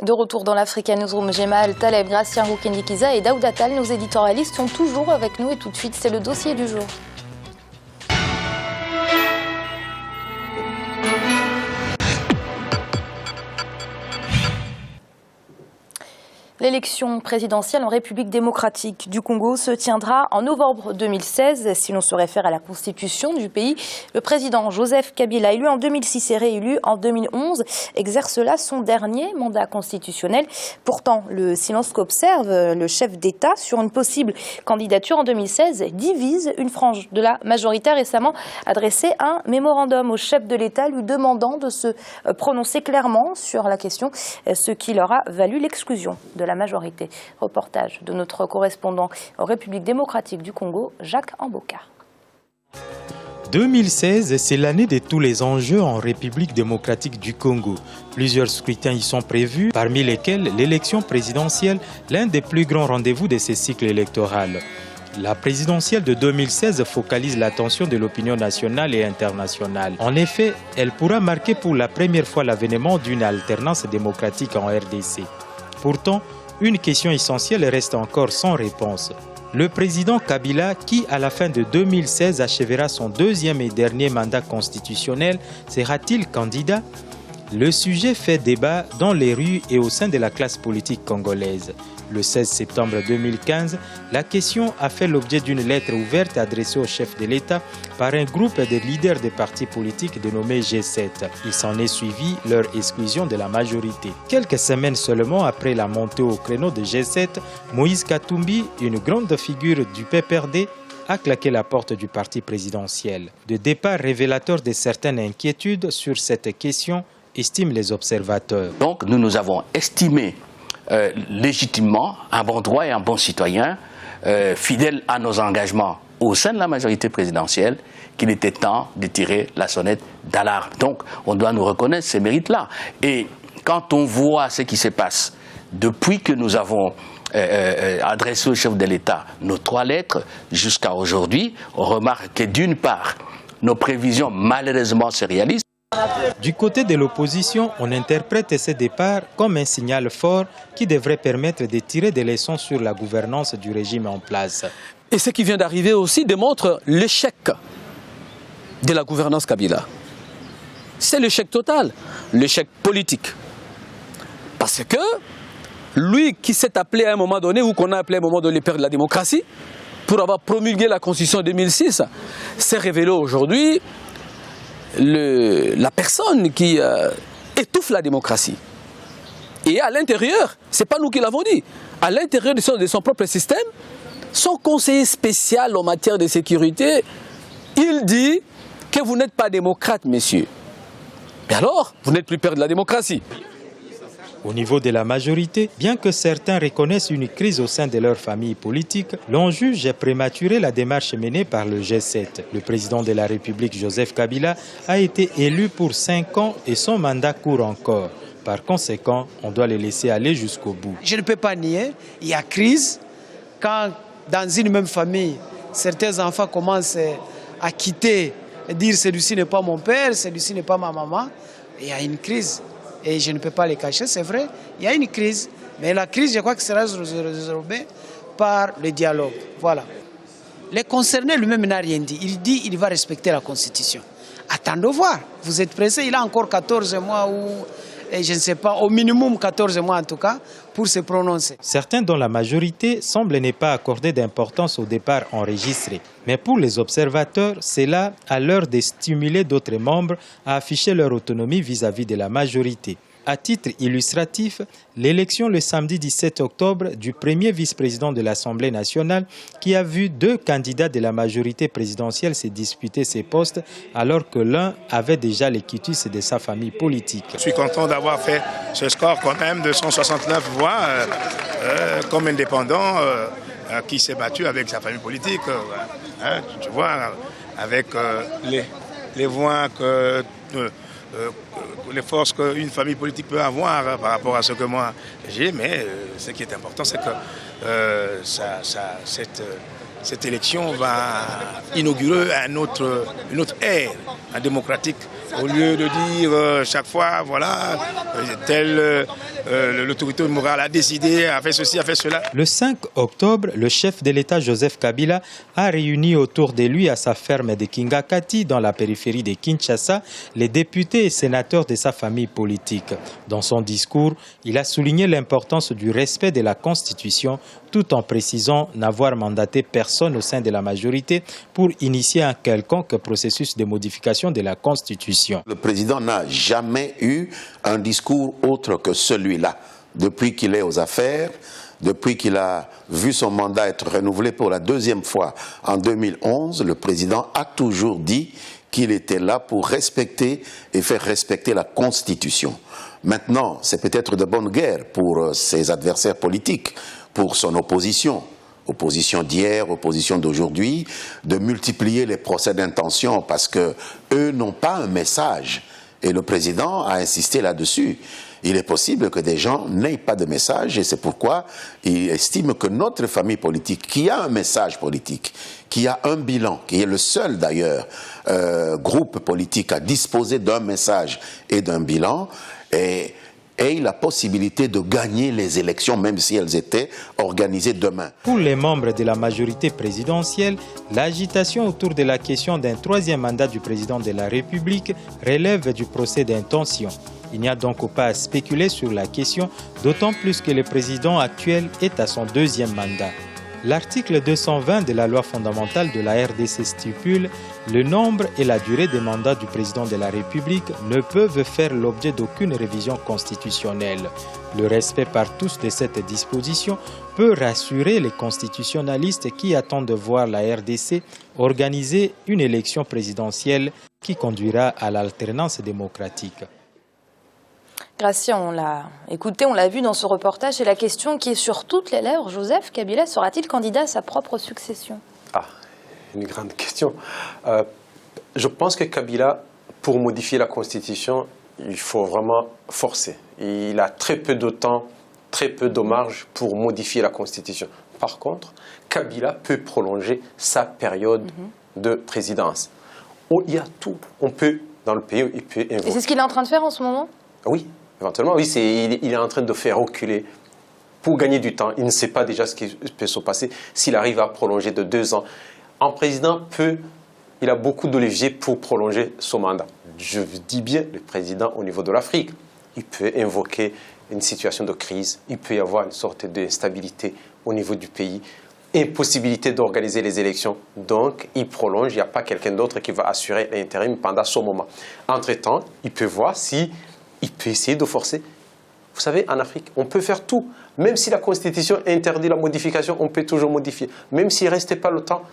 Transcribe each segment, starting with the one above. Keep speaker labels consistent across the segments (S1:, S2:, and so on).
S1: De retour dans l'Africa Newsroom, Gemal Taleb, Gracien Roukendikiza et Daouda Tal, nos éditorialistes, sont toujours avec nous et tout de suite, c'est le dossier du jour. L'élection présidentielle en République démocratique du Congo se tiendra en novembre 2016. Si l'on se réfère à la constitution du pays, le président Joseph Kabila, élu en 2006 et réélu en 2011, exerce là son dernier mandat constitutionnel. Pourtant, le silence qu'observe le chef d'État sur une possible candidature en 2016 divise une frange de la majorité. Récemment adressé un mémorandum au chef de l'État lui demandant de se prononcer clairement sur la question, ce qui leur a valu l'exclusion de la majorité. Reportage de notre correspondant en République démocratique du Congo, Jacques Amboka.
S2: 2016, c'est l'année de tous les enjeux en République démocratique du Congo. Plusieurs scrutins y sont prévus, parmi lesquels l'élection présidentielle, l'un des plus grands rendez-vous de ce cycle électoral. La présidentielle de 2016 focalise l'attention de l'opinion nationale et internationale. En effet, elle pourra marquer pour la première fois l'avènement d'une alternance démocratique en RDC. Pourtant, une question essentielle reste encore sans réponse. Le président Kabila, qui à la fin de 2016 achèvera son deuxième et dernier mandat constitutionnel, sera-t-il candidat? Le sujet fait débat dans les rues et au sein de la classe politique congolaise. Le 16 septembre 2015, la question a fait l'objet d'une lettre ouverte adressée au chef de l'État par un groupe de leaders des partis politiques dénommé G7. Il s'en est suivi leur exclusion de la majorité. Quelques semaines seulement après la montée au créneau de G7, Moïse Katumbi, une grande figure du PPRD, a claqué la porte du parti présidentiel. De départ révélateur de certaines inquiétudes sur cette question, estiment les observateurs.
S3: Donc nous avons estimé légitimement un bon droit et un bon citoyen, fidèle à nos engagements au sein de la majorité présidentielle, qu'il était temps de tirer la sonnette d'alarme. Donc on doit nous reconnaître ces mérites-là. Et quand on voit ce qui se passe depuis que nous avons adressé au chef de l'État nos 3 lettres jusqu'à aujourd'hui, on remarque que d'une part, nos prévisions malheureusement se réalisent.
S2: Du côté de l'opposition, on interprète ce départ comme un signal fort qui devrait permettre de tirer des leçons sur la gouvernance du régime en place.
S4: Et ce qui vient d'arriver aussi démontre l'échec de la gouvernance Kabila. C'est l'échec total, l'échec politique. Parce que lui qui s'est appelé à un moment donné, ou qu'on a appelé à un moment donné le père de la démocratie, pour avoir promulgué la Constitution 2006, s'est révélé aujourd'hui la personne qui étouffe la démocratie. Et à l'intérieur, ce n'est pas nous qui l'avons dit, à l'intérieur de son propre système, son conseiller spécial en matière de sécurité, il dit que vous n'êtes pas démocrate, messieurs. Mais alors, vous n'êtes plus père de la démocratie.
S2: Au niveau de la majorité, bien que certains reconnaissent une crise au sein de leur famille politique, l'on juge prématuré la démarche menée par le G7. Le président de la République, Joseph Kabila, a été élu pour 5 ans et son mandat court encore. Par conséquent, on doit les laisser aller jusqu'au bout.
S5: Je ne peux pas nier, il y a crise. Quand dans une même famille, certains enfants commencent à quitter et dire celui-ci n'est pas mon père, celui-ci n'est pas ma maman, il y a une crise. Et je ne peux pas les cacher, c'est vrai, il y a une crise. Mais la crise, je crois que sera résolue par le dialogue. Voilà. Le concerné lui-même n'a rien dit. Il dit qu'il va respecter la Constitution. Attendons voir. Vous êtes pressé, il a encore 14 mois ou, je ne sais pas, au minimum 14 mois en tout cas, pour se prononcer.
S2: Certains dans la majorité semblent ne pas accorder d'importance au départ enregistré. Mais pour les observateurs, c'est là à l'heure de stimuler d'autres membres à afficher leur autonomie vis-à-vis de la majorité. À titre illustratif, l'élection le samedi 17 octobre du premier vice-président de l'Assemblée nationale qui a vu 2 candidats de la majorité présidentielle se disputer ces postes alors que l'un avait déjà les quitus de sa famille politique.
S6: Je suis content d'avoir fait ce score quand même de 169 voix comme indépendant qui s'est battu avec sa famille politique. Tu vois, avec les voix que... les forces qu'une famille politique peut avoir par rapport à ce que moi j'ai, mais ce qui est important, c'est que cette élection va inaugurer une autre ère démocratique Au lieu de dire chaque fois, voilà, l'autorité morale a décidé, a fait ceci, a fait cela.
S2: Le 5 octobre, le chef de l'État Joseph Kabila a réuni autour de lui à sa ferme de Kingakati, dans la périphérie de Kinshasa, les députés et sénateurs de sa famille politique. Dans son discours, il a souligné l'importance du respect de la Constitution, tout en précisant n'avoir mandaté personne au sein de la majorité pour initier un quelconque processus de modification de la Constitution.
S7: Le président n'a jamais eu un discours autre que celui-là. Depuis qu'il est aux affaires, depuis qu'il a vu son mandat être renouvelé pour la deuxième fois en 2011, le président a toujours dit qu'il était là pour respecter et faire respecter la Constitution. Maintenant, c'est peut-être de bonne guerre pour ses adversaires politiques, pour son opposition d'hier, opposition d'aujourd'hui, de multiplier les procès d'intention parce qu'eux n'ont pas un message. Et le président a insisté là-dessus. Il est possible que des gens n'aient pas de message et c'est pourquoi il estime que notre famille politique, qui a un message politique, qui a un bilan, qui est le seul d'ailleurs groupe politique à disposer d'un message et d'un bilan, ait la possibilité de gagner les élections, même si elles étaient organisées demain.
S2: Pour les membres de la majorité présidentielle, l'agitation autour de la question d'un troisième mandat du président de la République relève du procès d'intention. Il n'y a donc pas à spéculer sur la question, d'autant plus que le président actuel est à son deuxième mandat. L'article 220 de la loi fondamentale de la RDC stipule « Le nombre et la durée des mandats du président de la République ne peuvent faire l'objet d'aucune révision constitutionnelle ». Le respect par tous de cette disposition peut rassurer les constitutionnalistes qui attendent de voir la RDC organiser une élection présidentielle qui conduira à l'alternance démocratique.
S1: Gracia, on l'a écouté, on l'a vu dans ce reportage, et la question qui est sur toutes les lèvres, Joseph Kabila sera-t-il candidat à sa propre succession?
S8: Ah, une grande question. Je pense que Kabila, pour modifier la Constitution, il faut vraiment forcer. Il a très peu de temps, très peu de marge pour modifier la Constitution. Par contre, Kabila peut prolonger sa période de présidence. Il y a tout. On peut, dans le pays, il peut invoquer.
S1: Et c'est ce qu'il est en train de faire en ce moment?
S8: Oui. Éventuellement, oui, il est en train de faire reculer pour gagner du temps. Il ne sait pas déjà ce qui peut se passer s'il arrive à prolonger de 2 ans. Un président il a beaucoup de leviers pour prolonger son mandat. Je dis bien le président au niveau de l'Afrique. Il peut invoquer une situation de crise, il peut y avoir une sorte d'instabilité au niveau du pays, impossibilité d'organiser les élections. Donc, il prolonge, il n'y a pas quelqu'un d'autre qui va assurer l'intérim pendant ce moment. Entre-temps, il peut voir si il peut essayer de forcer. Vous savez, en Afrique, on peut faire tout. Même si la Constitution interdit la modification, on peut toujours modifier. Même s'il ne restait pas le temps,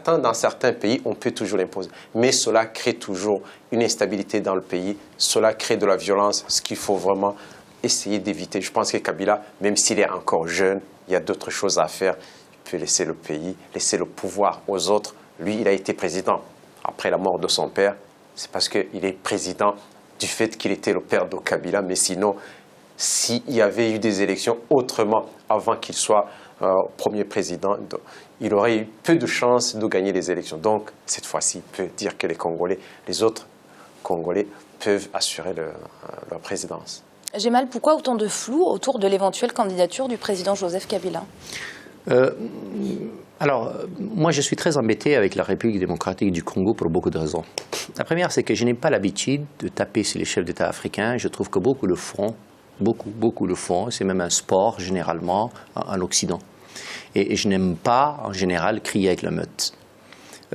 S8: dans certains pays, on peut toujours l'imposer. Mais cela crée toujours une instabilité dans le pays. Cela crée de la violence, ce qu'il faut vraiment essayer d'éviter. Je pense que Kabila, même s'il est encore jeune, il y a d'autres choses à faire. Il peut laisser le pays, laisser le pouvoir aux autres. Lui, il a été président. Après la mort de son père, c'est parce qu'il est président du fait qu'il était le père de Kabila, mais sinon, s'il y avait eu des élections autrement avant qu'il soit premier président, il aurait eu peu de chances de gagner les élections. Donc, cette fois-ci, il peut dire que les autres Congolais peuvent assurer leur présidence.
S1: Gémal, pourquoi autant de flou autour de l'éventuelle candidature du président Joseph Kabila?
S9: Alors, moi, je suis très embêté avec la République démocratique du Congo pour beaucoup de raisons. La première, c'est que je n'ai pas l'habitude de taper sur les chefs d'État africains. Je trouve que beaucoup le font, beaucoup le font. C'est même un sport, généralement, en Occident. Et je n'aime pas, en général, crier avec la meute.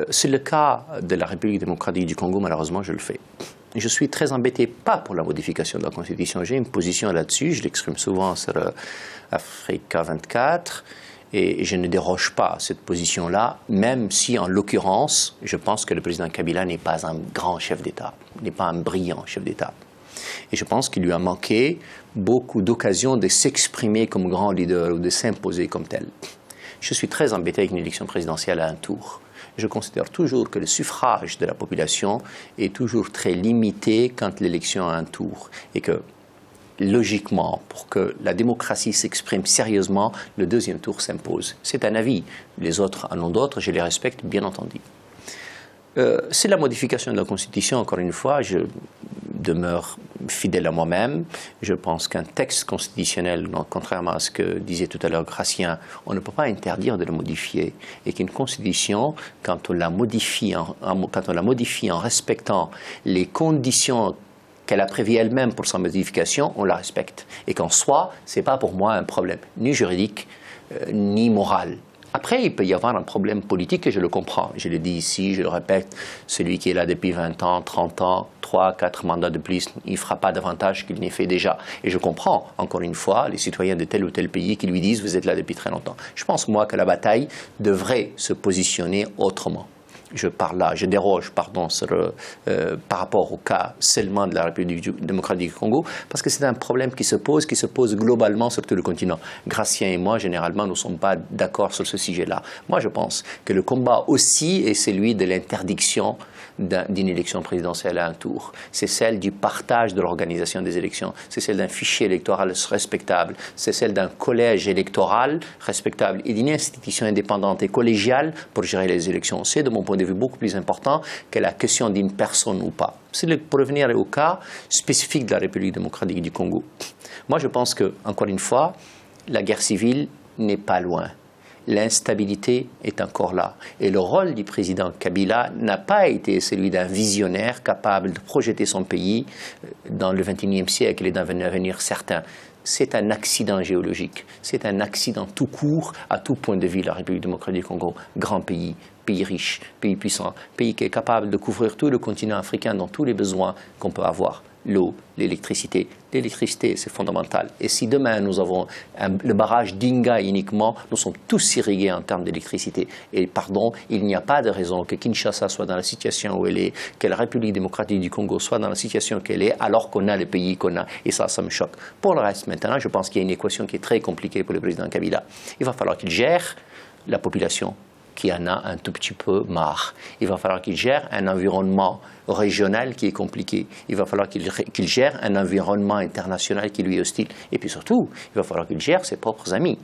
S9: C'est le cas de la République démocratique du Congo, malheureusement, je le fais. Je suis très embêté, pas pour la modification de la Constitution. J'ai une position là-dessus, je l'exprime souvent sur Africa 24. Et je ne déroge pas à cette position-là, même si, en l'occurrence, je pense que le président Kabila n'est pas un grand chef d'État, n'est pas un brillant chef d'État. Et je pense qu'il lui a manqué beaucoup d'occasions de s'exprimer comme grand leader ou de s'imposer comme tel. Je suis très embêté avec une élection présidentielle à un tour. Je considère toujours que le suffrage de la population est toujours très limité quand l'élection a un tour et que logiquement, pour que la démocratie s'exprime sérieusement, le deuxième tour s'impose. C'est un avis. Les autres en ont d'autres, je les respecte, bien entendu. C'est la modification de la Constitution, encore une fois, je demeure fidèle à moi-même. Je pense qu'un texte constitutionnel, contrairement à ce que disait tout à l'heure Gratien, on ne peut pas interdire de le modifier. Et qu'une Constitution, quand on la modifie en respectant les conditions qu'elle a prévues elle-même pour sa modification, on la respecte. Et qu'en soi, ce n'est pas pour moi un problème, ni juridique, ni moral. Après, il peut y avoir un problème politique et je le comprends. Je le dis ici, je le répète, celui qui est là depuis 20 ans, 30 ans, 3, 4 mandats de plus, il ne fera pas davantage qu'il n'y fait déjà. Et je comprends, encore une fois, les citoyens de tel ou tel pays qui lui disent « vous êtes là depuis très longtemps ». Je pense, moi, que la bataille devrait se positionner autrement. Je déroge par rapport au cas seulement de la République démocratique du Congo, parce que c'est un problème qui se pose globalement sur tout le continent. Gratien et moi, généralement, nous ne sommes pas d'accord sur ce sujet-là. Moi, je pense que le combat aussi est celui de l'interdiction d'une élection présidentielle à un tour. C'est celle du partage de l'organisation des élections. C'est celle d'un fichier électoral respectable. C'est celle d'un collège électoral respectable et d'une institution indépendante et collégiale pour gérer les élections. C'est, de mon point de vue, beaucoup plus important que la question d'une personne ou pas. Pour revenir au cas spécifique de la République démocratique du Congo, moi je pense que, encore une fois, la guerre civile n'est pas loin. L'instabilité est encore là. Et le rôle du président Kabila n'a pas été celui d'un visionnaire capable de projeter son pays dans le XXIe siècle et dans un avenir certain. C'est un accident géologique. C'est un accident tout court à tout point de vue. La République démocratique du Congo, grand pays, pays riche, pays puissant, pays qui est capable de couvrir tout le continent africain dans tous les besoins qu'on peut avoir. L'eau, l'électricité. L'électricité, c'est fondamental. Et si demain nous avons le barrage d'Inga uniquement, nous sommes tous irrigués en termes d'électricité. Et pardon, il n'y a pas de raison que Kinshasa soit dans la situation où elle est, que la République démocratique du Congo soit dans la situation qu'elle est, alors qu'on a le pays qu'on a. Et ça me choque. Pour le reste, maintenant, je pense qu'il y a une équation qui est très compliquée pour le président Kabila. Il va falloir qu'il gère la population qui en a un tout petit peu marre. Il va falloir qu'il gère un environnement régional qui est compliqué. Il va falloir qu'il gère un environnement international qui lui est hostile. Et puis surtout, il va falloir qu'il gère ses propres amis.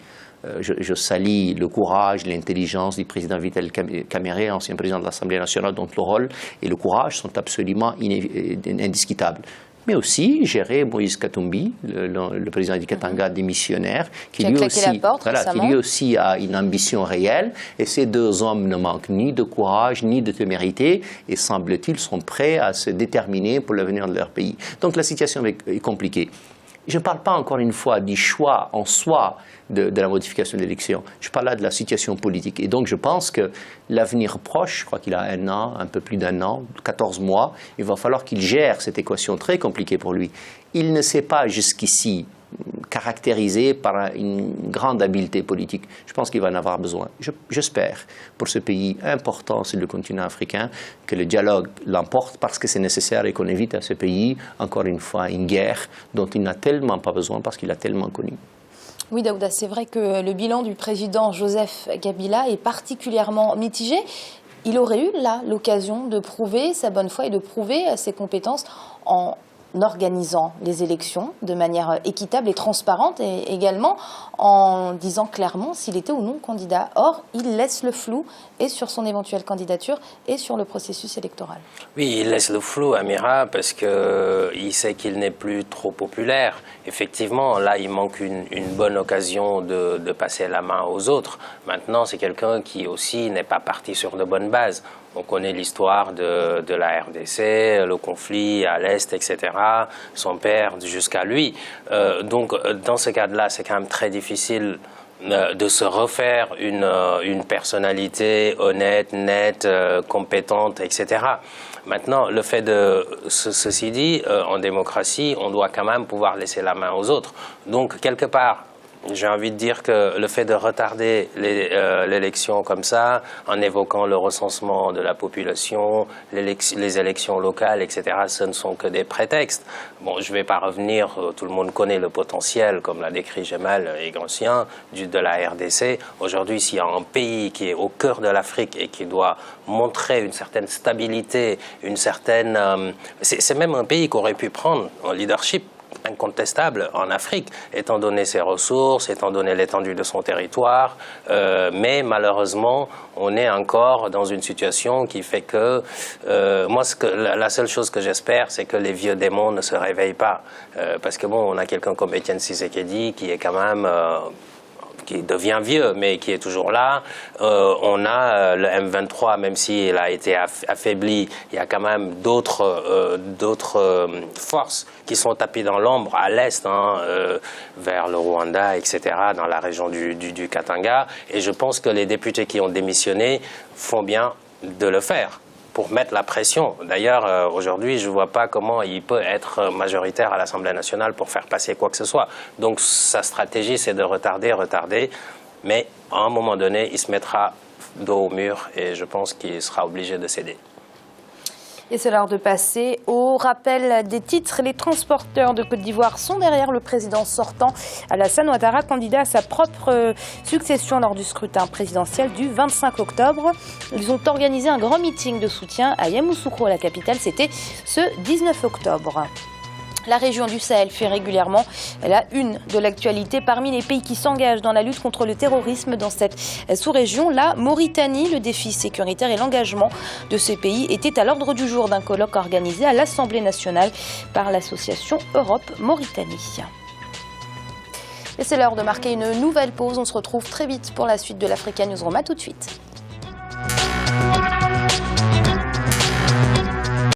S9: Je salue le courage, l'intelligence du président Vital Kamerhe, ancien président de l'Assemblée nationale, dont le rôle et le courage sont absolument indiscutables. Mais aussi gérer Moïse Katumbi, le président du Katanga démissionnaire, qui lui aussi a une ambition réelle. Et ces deux hommes ne manquent ni de courage, ni de témérité, et semble-t-il sont prêts à se déterminer pour l'avenir de leur pays. Donc la situation est compliquée. Je ne parle pas encore une fois du choix en soi de la modification de l'élection. Je parle là de la situation politique. Et donc je pense que l'avenir proche, je crois qu'il a un an, un peu plus d'un an, 14 mois, il va falloir qu'il gère cette équation très compliquée pour lui. Il ne s'est pas jusqu'ici caractérisé par une grande habileté politique. Je pense qu'il va en avoir besoin. J'espère, pour ce pays important sur le continent africain, que le dialogue l'emporte parce que c'est nécessaire et qu'on évite à ce pays, encore une fois, une guerre dont il n'a tellement pas besoin parce qu'il a tellement connu.
S1: Oui, Daouda, c'est vrai que le bilan du président Joseph Kabila est particulièrement mitigé. Il aurait eu là l'occasion de prouver sa bonne foi et de prouver ses compétences en organisant les élections de manière équitable et transparente, et également en disant clairement s'il était ou non candidat. Or, il laisse le flou et sur son éventuelle candidature et sur le processus électoral.
S10: Oui, il laisse le flou, Amira, parce qu'il sait qu'il n'est plus trop populaire. Effectivement, là, il manque une bonne occasion de passer la main aux autres. Maintenant, c'est quelqu'un qui aussi n'est pas parti sur de bonnes bases. On connaît l'histoire de la RDC, le conflit à l'Est, etc., son père jusqu'à lui. Donc, dans ce cadre-là, c'est quand même très difficile de se refaire une personnalité honnête, nette, compétente, etc. Maintenant, le fait ceci dit, en démocratie, on doit quand même pouvoir laisser la main aux autres. Donc, quelque part, j'ai envie de dire que le fait de retarder l'élection comme ça, en évoquant le recensement de la population, les élections locales, etc., ce ne sont que des prétextes. Bon, je ne vais pas revenir, tout le monde connaît le potentiel, comme l'a décrit Gemal et Gratien, de la RDC. Aujourd'hui, s'il y a un pays qui est au cœur de l'Afrique et qui doit montrer une certaine stabilité, une certaine... c'est même un pays qui aurait pu prendre un leadership incontestable en Afrique, étant donné ses ressources, étant donné l'étendue de son territoire, mais malheureusement, on est encore dans une situation qui fait que, moi, la seule chose que j'espère, c'est que les vieux démons ne se réveillent pas, parce que bon, on a quelqu'un comme Étienne Tshisekedi qui est quand même qui devient vieux, mais qui est toujours là. On a le M23, même s'il a été affaibli, il y a quand même d'autres forces qui sont tapées dans l'ombre à l'est, vers le Rwanda, etc., dans la région du Katanga. Et je pense que les députés qui ont démissionné font bien de le faire pour mettre la pression. D'ailleurs, aujourd'hui, je ne vois pas comment il peut être majoritaire à l'Assemblée nationale pour faire passer quoi que ce soit. Donc sa stratégie, c'est de retarder, mais à un moment donné, il se mettra dos au mur et je pense qu'il sera obligé de céder.
S1: Et c'est l'heure de passer au rappel des titres. Les transporteurs de Côte d'Ivoire sont derrière le président sortant, Alassane Ouattara, candidat à sa propre succession lors du scrutin présidentiel du 25 octobre. Ils ont organisé un grand meeting de soutien à Yamoussoukro, la capitale. C'était ce 19 octobre. La région du Sahel fait régulièrement la une de l'actualité. Parmi les pays qui s'engagent dans la lutte contre le terrorisme dans cette sous-région, la Mauritanie, le défi sécuritaire et l'engagement de ce pays étaient à l'ordre du jour d'un colloque organisé à l'Assemblée nationale par l'association Europe-Mauritanie. Et c'est l'heure de marquer une nouvelle pause. On se retrouve très vite pour la suite de l'Africa Newsroom. À tout de suite.